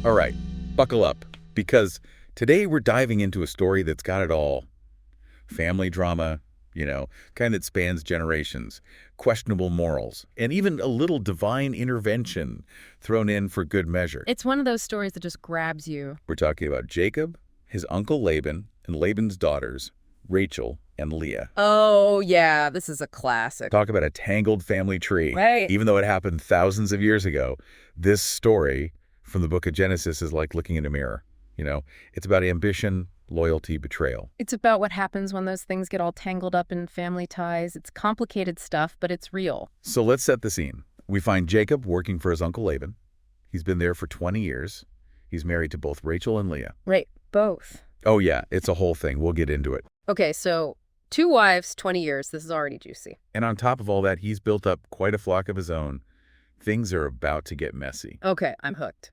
All right, buckle up, because today we're diving into a story that's got it all. Family drama, kind that spans generations, questionable morals, and even a little divine intervention thrown in for good measure. It's one of those stories that just grabs you. We're talking about Jacob, his uncle Laban, and Laban's daughters, Rachel and Leah. Oh, yeah, this is a classic. Talk about a tangled family tree. Right. Even though it happened thousands of years ago, this story from the book of Genesis is like looking in a mirror. It's about ambition, loyalty, betrayal. It's about what happens when those things get all tangled up in family ties. It's complicated stuff, but it's real. So let's set the scene. We find Jacob working for his uncle Laban. He's been there for 20 years. He's married to both Rachel and Leah. Right, both. Oh yeah, it's a whole thing. We'll get into it. Okay, so 2 wives, 20 years. This is already juicy. And on top of all that, he's built up quite a flock of his own. Things are about to get messy. Okay, I'm hooked.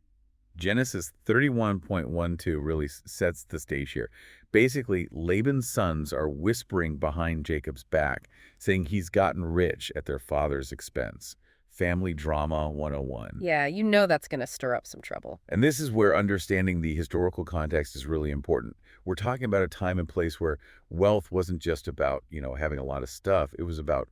Genesis 31.12 really sets the stage here. Basically, Laban's sons are whispering behind Jacob's back, saying he's gotten rich at their father's expense. Family drama 101. Yeah, that's going to stir up some trouble. And this is where understanding the historical context is really important. We're talking about a time and place where wealth wasn't just about, having a lot of stuff. It was about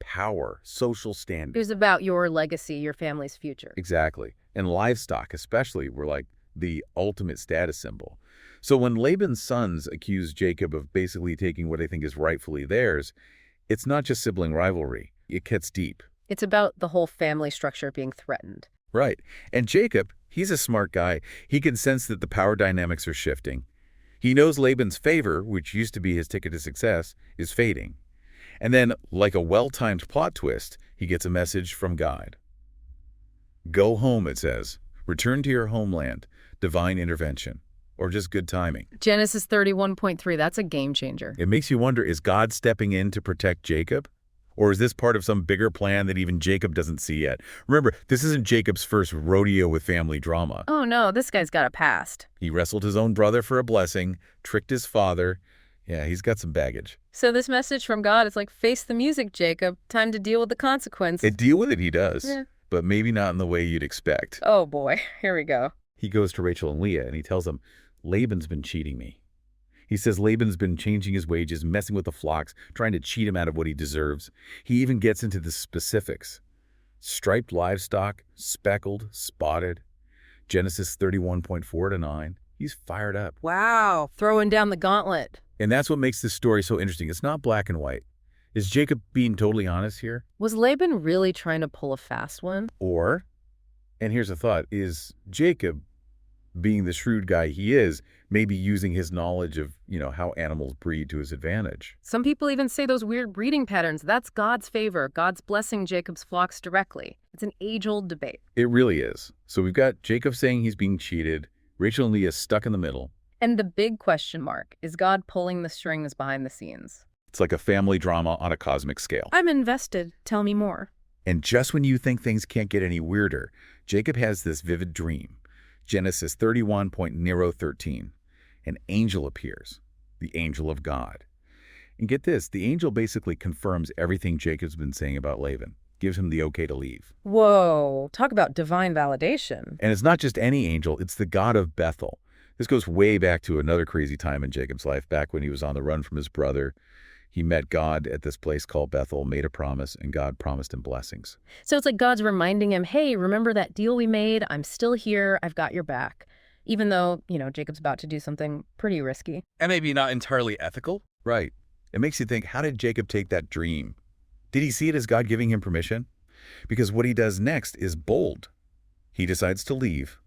power, social standing. It was about your legacy, your family's future. Exactly. And livestock, especially, were like the ultimate status symbol. So when Laban's sons accuse Jacob of basically taking what I think is rightfully theirs, it's not just sibling rivalry. It gets deep. It's about the whole family structure being threatened. Right. And Jacob, he's a smart guy. He can sense that the power dynamics are shifting. He knows Laban's favor, which used to be his ticket to success, is fading. And then, like a well-timed plot twist, he gets a message from God. Go home, it says. Return to your homeland. Divine intervention. Or just good timing. Genesis 31.3, that's a game changer. It makes you wonder, is God stepping in to protect Jacob? Or is this part of some bigger plan that even Jacob doesn't see yet? Remember, this isn't Jacob's first rodeo with family drama. Oh no, this guy's got a past. He wrestled his own brother for a blessing, tricked his father. Yeah, he's got some baggage. So this message from God is like, face the music, Jacob. Time to deal with the consequences. Deal with it, he does. Yeah. But maybe not in the way you'd expect. Oh boy, here we go. He goes to Rachel and Leah and he tells them, Laban's been cheating me. He says Laban's been changing his wages, messing with the flocks, trying to cheat him out of what he deserves. He even gets into the specifics. Striped livestock, speckled, spotted. Genesis 31.4-9. He's fired up. Wow, throwing down the gauntlet. And that's what makes this story so interesting. It's not black and white. Is Jacob being totally honest here? Was Laban really trying to pull a fast one? Or, and here's a thought, is Jacob, being the shrewd guy he is, maybe using his knowledge of, how animals breed to his advantage? Some people even say those weird breeding patterns, that's God's favor, God's blessing Jacob's flocks directly. It's an age-old debate. It really is. So we've got Jacob saying he's being cheated, Rachel and Leah stuck in the middle. And the big question mark, is God pulling the strings behind the scenes? It's like a family drama on a cosmic scale. I'm invested. Tell me more. And just when you think things can't get any weirder, Jacob has this vivid dream. Genesis 31.13. An angel appears, the angel of God. And get this, the angel basically confirms everything Jacob's been saying about Laban, gives him the okay to leave. Whoa, talk about divine validation. And it's not just any angel, it's the God of Bethel. This goes way back to another crazy time in Jacob's life, back when he was on the run from his brother. He met God at this place called Bethel, made a promise, and God promised him blessings. So it's like God's reminding him, hey, remember that deal we made? I'm still here. I've got your back. Even though, Jacob's about to do something pretty risky. And maybe not entirely ethical. Right. It makes you think, how did Jacob take that dream? Did he see it as God giving him permission? Because what he does next is bold. He decides to leave,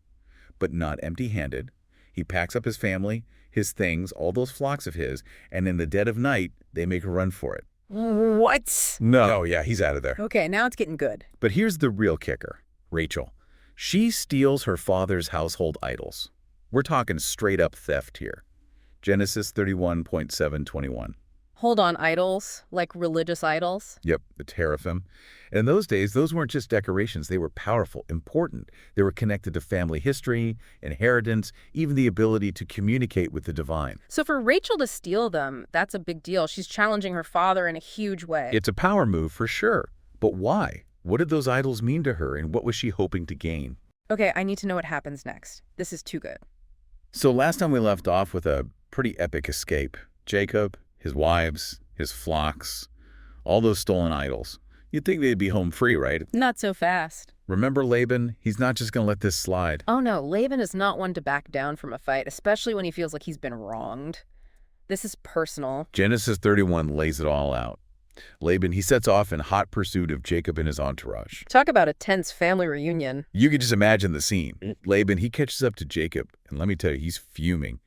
but not empty-handed. He packs up his family, his things, all those flocks of his, and in the dead of night, they make a run for it. What? No, yeah, he's out of there. Okay, now it's getting good. But here's the real kicker, Rachel. She steals her father's household idols. We're talking straight-up theft here. Genesis 31.7-21. Hold on, idols? Like religious idols? Yep, the teraphim. And in those days, those weren't just decorations. They were powerful, important. They were connected to family history, inheritance, even the ability to communicate with the divine. So for Rachel to steal them, that's a big deal. She's challenging her father in a huge way. It's a power move for sure. But why? What did those idols mean to her, and what was she hoping to gain? Okay, I need to know what happens next. This is too good. So last time we left off with a pretty epic escape. Jacob, his wives, his flocks, all those stolen idols. You'd think they'd be home free, right? Not so fast. Remember Laban? He's not just going to let this slide. Oh no, Laban is not one to back down from a fight, especially when he feels like he's been wronged. This is personal. Genesis 31 lays it all out. Laban, he sets off in hot pursuit of Jacob and his entourage. Talk about a tense family reunion. You could just imagine the scene. Laban, he catches up to Jacob, and let me tell you, he's fuming.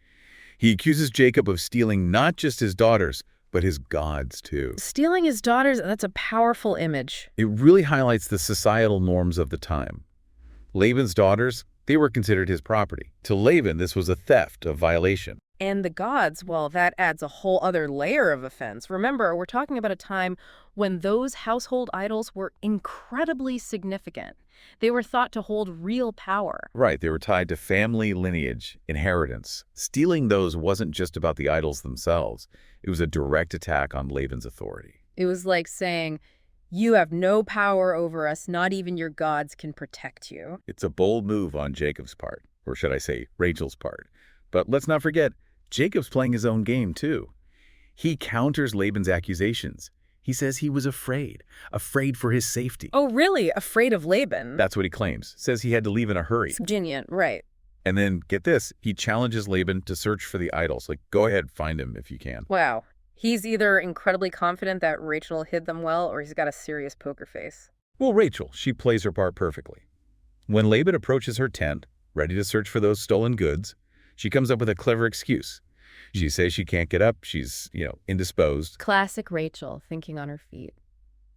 He accuses Jacob of stealing not just his daughters, but his gods too. Stealing his daughters, that's a powerful image. It really highlights the societal norms of the time. Laban's daughters, they were considered his property. To Laban, this was a theft, a violation. And the gods, well, that adds a whole other layer of offense. Remember, we're talking about a time when those household idols were incredibly significant. They were thought to hold real power. Right, they were tied to family lineage, inheritance. Stealing those wasn't just about the idols themselves. It was a direct attack on Laban's authority. It was like saying, you have no power over us, not even your gods can protect you. It's a bold move on Jacob's part, or should I say Rachel's part. But let's not forget, Jacob's playing his own game too. He counters Laban's accusations. He says he was afraid for his safety. Oh, really? Afraid of Laban? That's what he claims. Says he had to leave in a hurry. Subgenient, right. And then, get this, he challenges Laban to search for the idols. Like, go ahead, find him if you can. Wow. He's either incredibly confident that Rachel hid them well, or he's got a serious poker face. Well, Rachel, she plays her part perfectly. When Laban approaches her tent, ready to search for those stolen goods, she comes up with a clever excuse. She says she can't get up. She's, indisposed. Classic Rachel, thinking on her feet.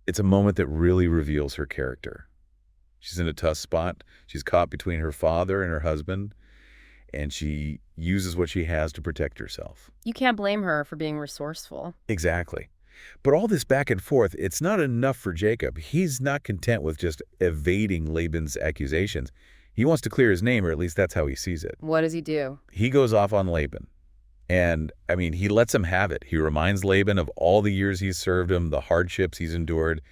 It's a moment that really reveals her character. She's in a tough spot. She's caught between her father and her husband, and she uses what she has to protect herself. You can't blame her for being resourceful. Exactly. But all this back and forth, it's not enough for Jacob. He's not content with just evading Laban's accusations. He wants to clear his name, or at least that's how he sees it. What does he do? He goes off on Laban. And, he lets him have it. He reminds Laban of all the years he's served him, the hardships he's endured.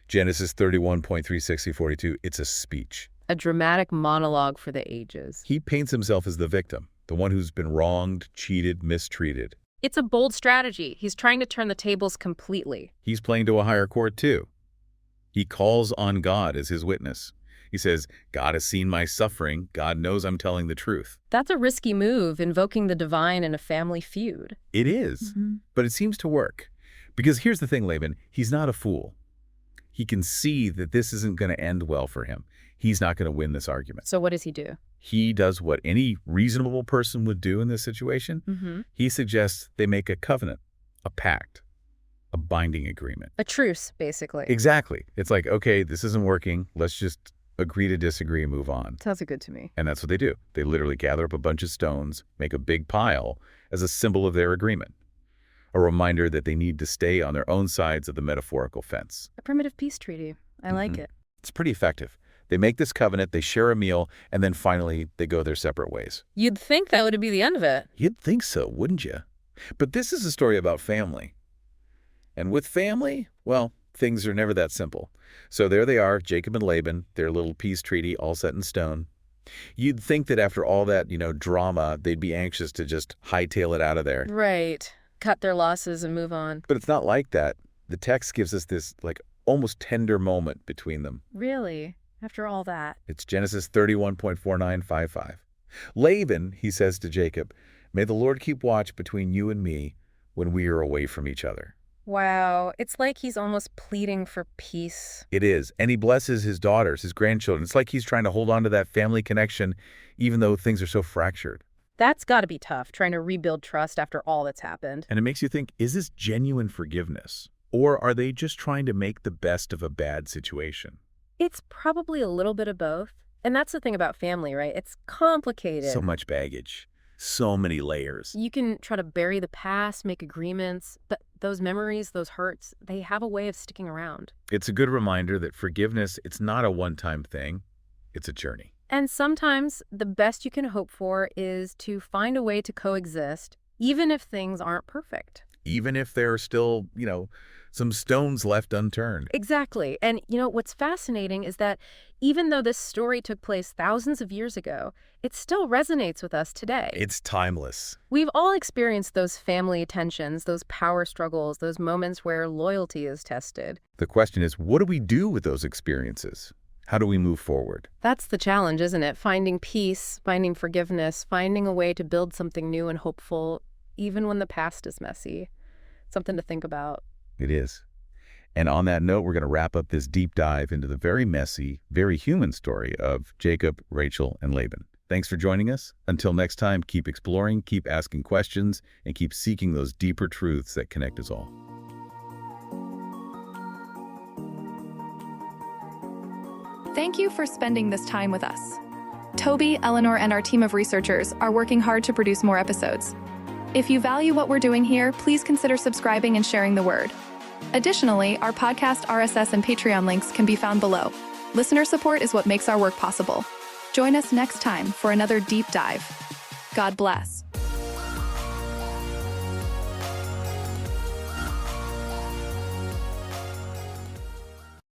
Genesis 31.36042, it's a speech. A dramatic monologue for the ages. He paints himself as the victim, the one who's been wronged, cheated, mistreated. It's a bold strategy. He's trying to turn the tables completely. He's playing to a higher court, too. He calls on God as his witness. He says, God has seen my suffering. God knows I'm telling the truth. That's a risky move, invoking the divine in a family feud. It is, but it seems to work. Because here's the thing, Laban, he's not a fool. He can see that this isn't going to end well for him. He's not going to win this argument. So what does he do? He does what any reasonable person would do in this situation. He suggests they make a covenant, a pact, a binding agreement. A truce, basically. Exactly. It's like, okay, this isn't working. Let's just agree to disagree and move on. Sounds good to me. And that's what they do. They literally gather up a bunch of stones, make a big pile as a symbol of their agreement. A reminder that they need to stay on their own sides of the metaphorical fence. A primitive peace treaty. I like it. It's pretty effective. They make this covenant, they share a meal, and then finally they go their separate ways. You'd think that would be the end of it. You'd think so, wouldn't you? But this is a story about family. And with family, well, things are never that simple. So there they are, Jacob and Laban, their little peace treaty all set in stone. You'd think that after all that, drama, they'd be anxious to just hightail it out of there. Right. Cut their losses and move on. But it's not like that. The text gives us this, almost tender moment between them. Really? After all that? It's Genesis 31.4955. Laban, he says to Jacob, may the Lord keep watch between you and me when we are away from each other. Wow. It's like he's almost pleading for peace. It is. And he blesses his daughters, his grandchildren. It's like he's trying to hold on to that family connection, even though things are so fractured. That's got to be tough, trying to rebuild trust after all that's happened. And it makes you think, is this genuine forgiveness? Or are they just trying to make the best of a bad situation? It's probably a little bit of both. And that's the thing about family, right? It's complicated. So much baggage. So many layers. You can try to bury the past, make agreements, but those memories, those hurts, they have a way of sticking around. It's a good reminder that forgiveness, it's not a one-time thing. It's a journey. And sometimes the best you can hope for is to find a way to coexist, even if things aren't perfect. Even if there are still, Some stones left unturned. Exactly. And what's fascinating is that even though this story took place thousands of years ago, it still resonates with us today. It's timeless. We've all experienced those family tensions, those power struggles, those moments where loyalty is tested. The question is, what do we do with those experiences? How do we move forward? That's the challenge, isn't it? Finding peace, finding forgiveness, finding a way to build something new and hopeful, even when the past is messy. Something to think about. It is. And on that note, we're going to wrap up this deep dive into the very messy, very human story of Jacob, Rachel, and Laban. Thanks for joining us. Until next time, keep exploring, keep asking questions, and keep seeking those deeper truths that connect us all. Thank you for spending this time with us. Toby, Eleanor, and our team of researchers are working hard to produce more episodes. If you value what we're doing here, please consider subscribing and sharing the word. Additionally, our podcast, RSS, and Patreon links can be found below. Listener support is what makes our work possible. Join us next time for another deep dive. God bless.